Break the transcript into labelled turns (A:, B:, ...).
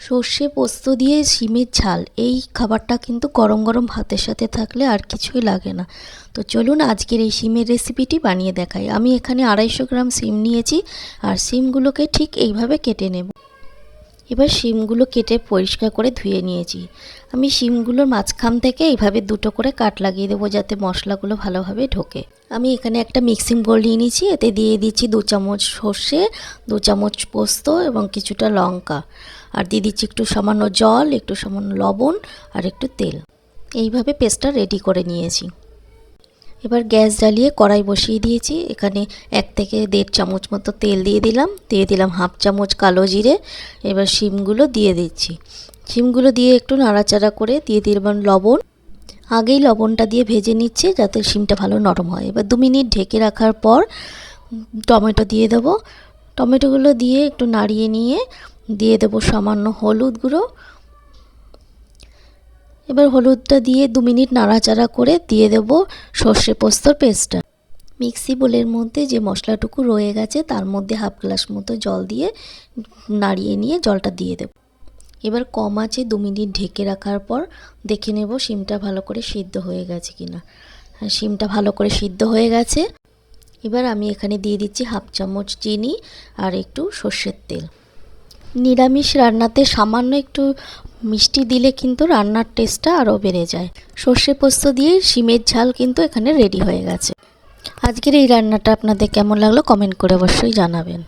A: সর্ষে পোস্ত দিয়ে শিমের ঝাল, এই খাবারটা কিন্তু গরম গরম ভাতের সাথে থাকলে আর কিছুই লাগে না। তো চলুন আজকের এই শিমের রেসিপিটি বানিয়ে দেখাই। আমি এখানে 250 গ্রাম শিম নিয়েছি আর শিমগুলোকে ঠিক এইভাবে কেটে নেব। এবার শিমগুলো কেটে পরিষ্কার করে ধুয়ে নিয়েছি। আমি শিমগুলোর মাঝখান থেকে এইভাবে দুটো করে কাট লাগিয়ে দেবো যাতে মশলাগুলো ভালোভাবে ঢোকে। আমি এখানে একটা মিক্সিং বোল নিয়ে নিয়েছি, এতে দিয়ে দিচ্ছি 2 চামচ সর্ষে, 2 চামচ পোস্ত এবং কিছুটা লঙ্কা, আর দিয়ে দিচ্ছি একটু সামান্য জল, একটু সামান্য লবণ আর একটু তেল। এইভাবে পেস্টটা রেডি করে নিয়েছি। এবার গ্যাস জ্বালিয়ে কড়াই বসিয়ে দিয়েছি। এখানে 1 থেকে 1.5 চামচ মতো তেল দিয়ে দিলাম, 1/2 চামচ কালো জিরে। এবার শিমগুলো দিয়ে দিচ্ছি। শিমগুলো দিয়ে একটু নাড়াচাড়া করে দিয়ে দিলাম লবণ। আগেই লবণটা দিয়ে ভেজে নিচ্ছি যাতে শিমটা ভালো নরম হয়। এবার 2 মিনিট ঢেকে রাখার পর টমেটো দিয়ে দেবো। টমেটোগুলো দিয়ে একটু নাড়িয়ে নিয়ে দিয়ে দেবো সামান্য হলুদ গুঁড়ো। এবার হলুদটা দিয়ে 2 মিনিট নাড়াচাড়া করে দিয়ে দেব সর্ষে পোস্তর পেস্টটা। মিক্সি বোলের মধ্যে যে মশলাটুকু রয়ে গেছে তার মধ্যে 1/2 গ্লাস মতো জল দিয়ে নাড়িয়ে নিয়ে জলটা দিয়ে দেব। এবার কম আঁচে 2 মিনিট ঢেকে রাখার পর দেখে নেব শিমটা ভালো করে সিদ্ধ হয়ে গেছে কিনা। হ্যাঁ, শিমটা ভালো করে সিদ্ধ হয়ে গেছে। এবার আমি এখানে দিয়ে দিচ্ছি 1/2 চামচ চিনি আর একটু সর্ষের তেল। নিরামিষ রান্নাতে সামান্য একটু মিষ্টি দিলে কিন্তু রান্নার টেস্টটা আরও বেড়ে যায়। সর্ষে পোস্ত দিয়ে শিমের ঝাল কিন্তু এখানে রেডি হয়ে গেছে। আজকের এই রান্নাটা আপনাদের কেমন লাগলো কমেন্ট করে অবশ্যই জানাবেন।